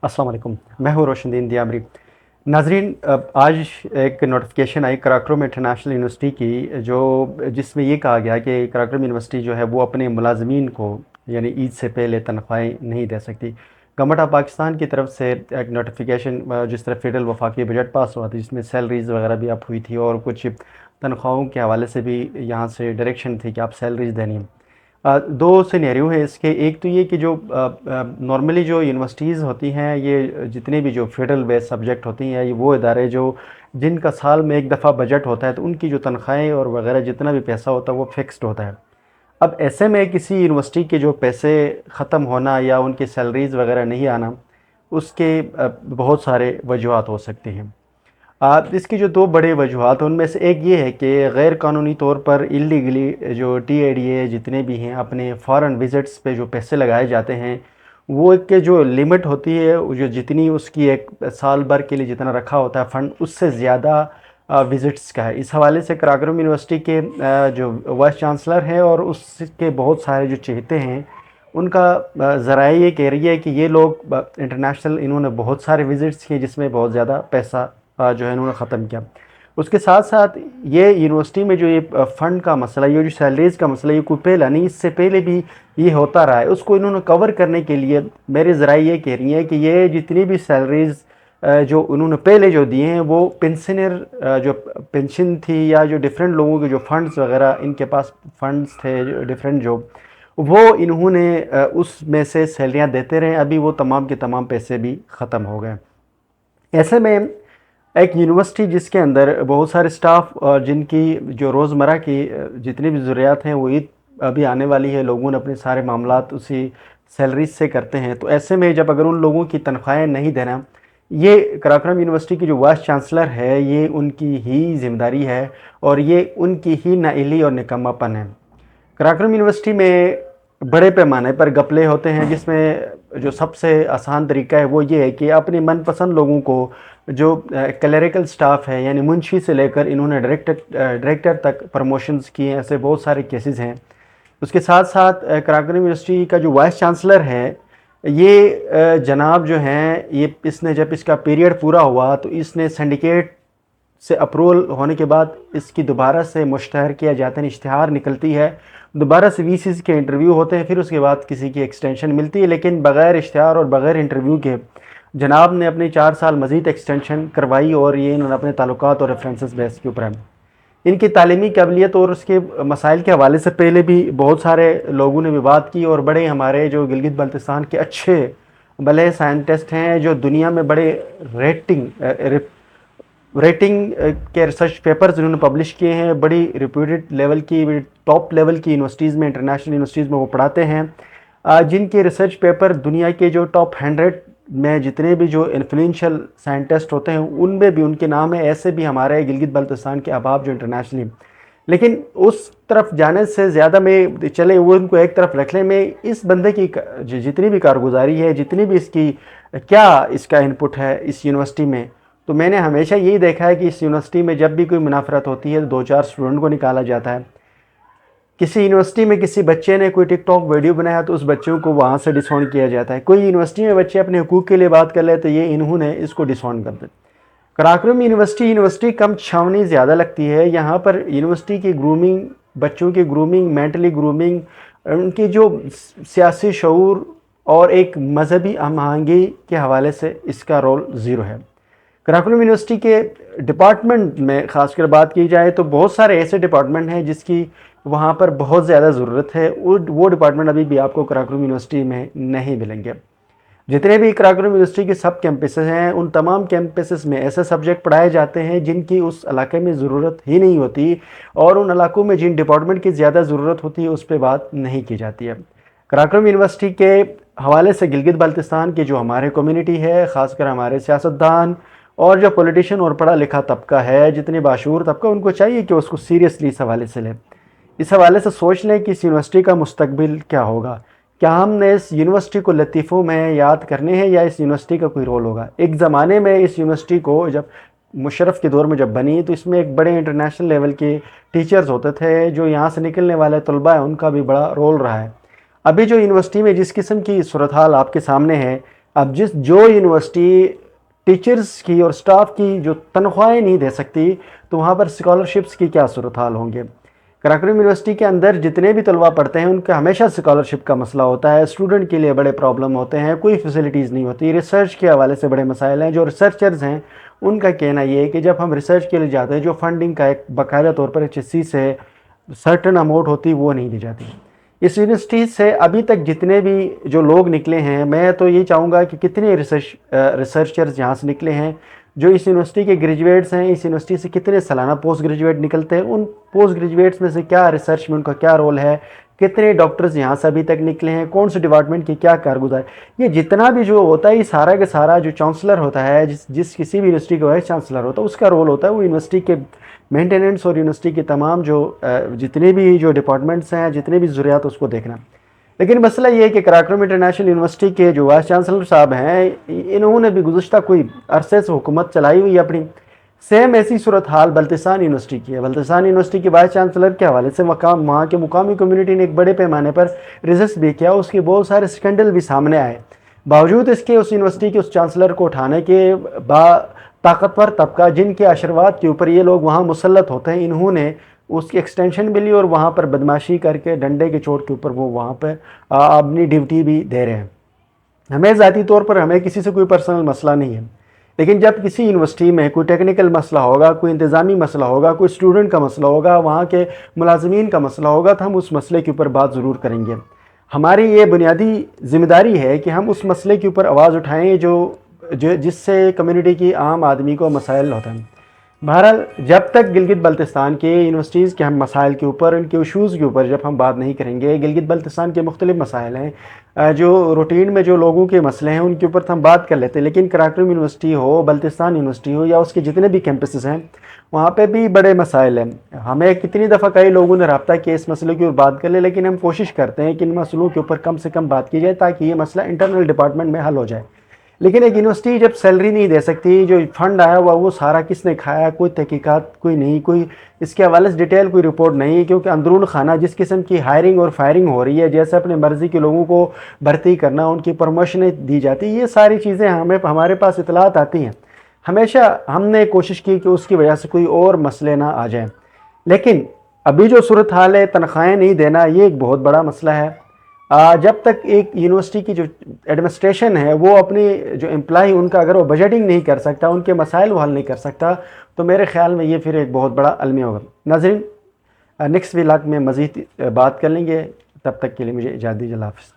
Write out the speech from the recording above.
अस्सलाम वालेकुम। मैं हूँ रोशनदीन दियामरी। नाजरीन, आज एक नोटिफिकेशन आई कराक्रम इंटरनेशनल यूनिवर्सिटी की, जो जिसमें ये कहा गया कि कराक्रम यूनिवर्सिटी जो है वो अपने मुलाजमीन को यानी ईद से पहले तनख्वाहें नहीं दे सकती। गवर्नमेंट ऑफ पाकिस्तान की तरफ से एक नोटिफिकेशन, जिस तरह फेडरल वफाकी बजट पास हुआ था जिसमें सैलरीज़ वगैरह भी अप हुई थी और कुछ तनख्वाहों के हवाले से भी यहाँ से डायरेक्शन थी कि आप सैलरीज़ देनी है। दो सिनेरियो है इसके। एक तो ये कि जो नॉर्मली जो यूनिवर्सिटीज़ होती हैं, ये जितने भी जो फेडरल बेस्ड सब्जेक्ट होती हैं, ये वो इदारे जो जिनका साल में एक दफ़ा बजट होता है, तो उनकी जो तनख्वाहें और वगैरह जितना भी पैसा होता है वो फिक्स्ड होता है। अब ऐसे में किसी यूनिवर्सिटी के जो पैसे ख़त्म होना या उनकी सैलरीज़ वगैरह नहीं आना, उसके बहुत सारे वजूहात हो सकते हैं। इसकी जो दो बड़े वजूहात हैं उनमें से एक ये है कि गैर कानूनी तौर पर इलीगली जो TADA जितने भी हैं अपने फॉरेन विज़िट्स पे जो पैसे लगाए जाते हैं, वो एक के जो लिमिट होती है, वो जो जितनी उसकी एक साल भर के लिए जितना रखा होता है फ़ंड, उससे ज़्यादा विज़िट्स का है। इस हवाले से कराक्रम यूनिवर्सिटी के जो वाइस चांसलर हैं और उसके बहुत सारे जो चहेते हैं, उनका ज़राए ये कह रही है कि ये लोग इंटरनेशनल इन्होंने बहुत सारे विज़िट्स किए जिसमें बहुत ज़्यादा पैसा जो है इन्होंने ख़त्म किया। उसके साथ साथ ये यूनिवर्सिटी में जो ये फ़ंड का मसला, ये जो सैलरीज़ का मसला, ये कोई पहला नहीं, इससे पहले भी ये होता रहा है। उसको इन्होंने कवर करने के लिए मेरे ज़राए ये कह रही हैं कि ये जितनी भी सैलरीज़ जो उन्होंने पहले जो दिए हैं, वो पेंशनर जो पेंशन थी या जो डिफरेंट लोगों के जो फ़ंड्स वगैरह इनके पास फ़ंड्स थे डिफरेंट जो, वो इन्होंने उसमें से सैलरियाँ देते रहे। अभी वो तमाम के तमाम पैसे भी ख़त्म हो गए। ऐसे में एक यूनिवर्सिटी जिसके अंदर बहुत सारे स्टाफ और जिनकी जो रोज़मर्रा की जितनी भी ज़रूरियात हैं वो ईद अभी आने वाली है, लोगों ने अपने सारे मामलात उसी सैलरीज से करते हैं। तो ऐसे में जब अगर उन लोगों की तनख्वाहें नहीं देना, ये कराक्रम यूनिवर्सिटी की जो वाइस चांसलर है, ये उनकी ही जिम्मेदारी है और ये उनकी ही नाअहली और निकम्मापन है। कराक्रम यूनिवर्सिटी में बड़े पैमाने पर घपले होते हैं, जिसमें जो सबसे आसान तरीका है वो ये है कि अपने मनपसंद लोगों को, जो क्लरिकल स्टाफ है यानी मुंशी से लेकर इन्होंने डायरेक्टर तक प्रमोशंस किए हैं। ऐसे बहुत सारे केसेस हैं। उसके साथ साथ कराक्रम यूनिवर्सिटी का जो वाइस चांसलर है, ये जनाब जो हैं, ये इसने जब इसका पीरियड पूरा हुआ तो इसने सिंडिकेट से अप्रूवल होने के बाद इसकी दोबारा से मुश्तहर किया जाता है, इश्तिहार निकलती है, दोबारा से VCs के इंटरव्यू होते हैं, फिर उसके बाद किसी की एक्सटेंशन मिलती है। लेकिन बग़ैर इश्तिहार और बग़ैर इंटरव्यू के जनाब ने अपनी 4 साल मज़ीद एक्सटेंशन करवाई और ये इन्होंने अपने ताल्लुकात और रेफरेंसेस बेस के ऊपर है। इनकी तालीमी काबिलियत और उसके मसाइल के हवाले से पहले भी बहुत सारे लोगों ने भी बात की और बड़े हमारे जो गिलगित बल्तिस्तान के अच्छे भले साइंटिस्ट हैं, जो दुनिया में बड़े रेटिंग के रिसर्च पेपर्स जिन्होंने पब्लिश किए हैं, बड़ी रिप्यूटेड लेवल की, टॉप लेवल की यूनिवर्सिटीज़ में, इंटरनेशनल यूनिवर्सिटीज़ में वो पढ़ाते हैं, जिनके रिसर्च पेपर दुनिया के जो टॉप 100 में जितने भी जो इन्फ्लुएंशियल साइंटिस्ट होते हैं उनमें भी उनके नाम है। ऐसे भी हमारे गिलगित बल्तिस्तान के अहबाब जो इंटरनेशनली, लेकिन उस तरफ जाने से ज़्यादा में चले वो उनको एक तरफ रख लें, में इस बंदे की जितनी भी कारगुजारी है, जितनी भी इसकी क्या इसका इनपुट है इस यूनिवर्सिटी में, तो मैंने हमेशा यही देखा है कि इस यूनिवर्सिटी में जब भी कोई मुनाफरत होती है तो 2-4 स्टूडेंट को निकाला जाता है। किसी यूनिवर्सिटी में किसी बच्चे ने कोई टिकटॉक वीडियो बनाया तो उस बच्चों को वहाँ से डिसऑन किया जाता है। कोई यूनिवर्सिटी में बच्चे अपने हुकूक के लिए बात कर ले तो ये इन्होंने इसको डिसऑन कर दिया। कराक्रम यूनिवर्सिटी कम छावनी ज़्यादा लगती है। यहाँ पर यूनिवर्सिटी की ग्रूमिंग, बच्चों की ग्रूमिंग, मेंटली ग्रूमिंग, उनकी जो सियासी शऊर और एक मजहबी हम आहंगी के हवाले से इसका रोल ज़ीरो है। कराक्रम यूनिवर्सिटी के डिपार्टमेंट में ख़ासकर बात की जाए तो बहुत सारे ऐसे डिपार्टमेंट हैं जिसकी वहाँ पर बहुत ज़्यादा ज़रूरत है। वो डिपार्टमेंट अभी भी आपको कराक्रम यूनिवर्सिटी में नहीं मिलेंगे। जितने भी कराक्रम यूनिवर्सिटी के सब कैंपसेस हैं, उन तमाम कैंपसेस में ऐसे सब्जेक्ट पढ़ाए जाते हैं जिनकी उस इलाके में ज़रूरत ही नहीं होती, और उन इलाकों में जिन डिपार्टमेंट की ज़्यादा ज़रूरत होती है उस पर बात नहीं की जाती है। कराक्रम यूनिवर्सिटी के हवाले से गिलगित बल्तिस्तान की जो हमारे कम्युनिटी है, ख़ासकर हमारे सियासतदान और जो पॉलिटिशियन और पढ़ा लिखा तबका है, जितने बाशूर तबका, उनको चाहिए कि उसको सीरियसली इस हवाले से लें, इस हवाले से सोच लें कि इस यूनिवर्सिटी का मुस्तकबिल क्या होगा। क्या हमने इस यूनिवर्सिटी को लतीफ़ों में याद करने हैं या इस यूनिवर्सिटी का कोई रोल होगा। एक ज़माने में इस यूनिवर्सिटी को जब मुशर्रफ के दौर में जब बनी तो इसमें एक बड़े इंटरनेशनल लेवल के टीचर्स होते थे, जो यहाँ से निकलने वाले तलबा हैं उनका भी बड़ा रोल रहा है। अभी जो यूनिवर्सिटी में जिस किस्म की सूरत हाल आपके सामने है, اب جو یونیورسٹی ٹیچرز کی اور سٹاف کی جو تنخواہیں نہیں دے سکتی تو وہاں پر اسکالرشپس کی کیا صورتحال ہوں گے؟ کراکرم یونیورسٹی کے اندر جتنے بھی طلباء پڑھتے ہیں ان کا ہمیشہ اسکالرشپ کا مسئلہ ہوتا ہے، اسٹوڈنٹ کے لیے بڑے پرابلم ہوتے ہیں، کوئی فیسلٹیز نہیں ہوتی، ریسرچ کے حوالے سے بڑے مسائل ہیں۔ جو ریسرچرز ہیں ان کا کہنا یہ ہے کہ جب ہم ریسرچ کے لیے جاتے ہیں جو فنڈنگ کا ایک باقاعدہ طور پر HSC سے سرٹن اماؤنٹ ہوتی وہ نہیں دی جاتی۔ اس یونیورسٹی سے ابھی تک جتنے بھی جو لوگ نکلے ہیں، میں تو یہ چاہوں گا کہ کتنے ریسرچرز یہاں سے نکلے ہیں جو اس یونیورسٹی کے گریجویٹس ہیں، اس یونیورسٹی سے کتنے سالانہ پوسٹ گریجویٹ نکلتے ہیں، ان پوسٹ گریجویٹس میں سے کیا ریسرچ میں ان کا کیا رول ہے، کتنے ڈاکٹرز یہاں سے ابھی تک نکلے ہیں، کون سے ڈپارٹمنٹ کی کیا کارگزار، یہ جتنا بھی جو ہوتا ہے یہ سارا کا سارا جو چانسلر ہوتا ہے، جس کسی بھی یونیورسٹی کا وائس چانسلر ہوتا ہے اس کا رول ہوتا ہے وہ یونیورسٹی کے مینٹیننس اور یونیورسٹی کے تمام جو جتنے بھی جو ڈپارٹمنٹس ہیں، جتنے بھی ضروریات اس کو دیکھنا۔ لیکن مسئلہ یہ ہے کہ کراکرم انٹرنیشنل یونیورسٹی کے جو وائس چانسلر صاحب ہیں انہوں نے بھی گزشتہ کوئی عرصے سے حکومت چلائی ہوئی اپنی۔ سیم ایسی صورتحال بلتستان یونیورسٹی کی ہے۔ بلتستان یونیورسٹی کے وائس چانسلر کے حوالے سے وہاں کے مقامی کمیونٹی نے ایک بڑے پیمانے پر ریزسٹ بھی کیا، اس کے بہت سارے سکنڈل بھی سامنے آئے، باوجود اس کے اس یونیورسٹی کے اس چانسلر کو اٹھانے کے طاقتور طبقہ جن کے آشرواد کے اوپر یہ لوگ وہاں مسلط ہوتے ہیں، انہوں نے اس کی ایکسٹینشن بھی لی اور وہاں پر بدماشی کر کے ڈنڈے کے چوٹ کے اوپر وہ وہاں پہ اپنی ڈیوٹی بھی دے رہے ہیں۔ ہمیں ذاتی طور پر ہمیں کسی سے کوئی پرسنل مسئلہ نہیں ہے، لیکن جب کسی یونیورسٹی میں کوئی ٹیکنیکل مسئلہ ہوگا، کوئی انتظامی مسئلہ ہوگا، کوئی اسٹوڈنٹ کا مسئلہ ہوگا، وہاں کے ملازمین کا مسئلہ ہوگا تو ہم اس مسئلے کے اوپر بات ضرور کریں گے۔ ہماری یہ بنیادی ذمہ داری ہے کہ ہم اس مسئلے کے اوپر آواز اٹھائیں جس سے کمیونٹی کی عام آدمی کو مسائل ہوتا ہے۔ بہرحال جب تک گلگت بلتستان کے یونیورسٹیز کے ہم مسائل کے اوپر، ان کے ایشوز کے اوپر جب ہم بات نہیں کریں گے، گلگت بلتستان کے مختلف مسائل ہیں جو روٹین میں جو لوگوں کے مسئلے ہیں ان کے اوپر تو ہم بات کر لیتے ہیں، لیکن کراکرم یونیورسٹی ہو، بلتستان یونیورسٹی ہو یا اس کے جتنے بھی کیمپسز ہیں وہاں پہ بھی بڑے مسائل ہیں۔ ہمیں کتنی دفعہ کئی لوگوں نے رابطہ کیا اس مسئلے کی اوپر بات کر لے، لیکن ہم کوشش کرتے ہیں کہ ان مسئلوں کے اوپر کم سے کم بات کی جائے تاکہ یہ مسئلہ انٹرنل ڈپارٹمنٹ میں حل ہو جائے۔ لیکن ایک یونیورسٹی جب سیلری نہیں دے سکتی، جو فنڈ آیا ہوا وہ سارا کس نے کھایا، کوئی تحقیقات کوئی نہیں، کوئی اس کے حوالے سے ڈیٹیل کوئی رپورٹ نہیں، کیونکہ اندرون خانہ جس قسم کی ہائرنگ اور فائرنگ ہو رہی ہے، جیسے اپنے مرضی کے لوگوں کو بھرتی کرنا، ان کی پروموشنیں دی جاتی، یہ ساری چیزیں ہمارے پاس اطلاعات آتی ہیں۔ ہمیشہ ہم نے کوشش کی کہ اس کی وجہ سے کوئی اور مسئلے نہ آ جائیں، لیکن ابھی جو صورتحال ہے تنخواہیں نہیں دینا یہ ایک بہت بڑا مسئلہ ہے۔ جب تک ایک یونیورسٹی کی جو ایڈمنسٹریشن ہے وہ اپنی جو امپلائی ان کا اگر وہ بجٹنگ نہیں کر سکتا، ان کے مسائل وہ حل نہیں کر سکتا، تو میرے خیال میں یہ پھر ایک بہت بڑا المیہ ہوگا۔ ناظرین نیکسٹ ولاگ میں مزید بات کر لیں گے، تب تک کے لیے مجھے اجازت دیجیے، اللہ حافظ۔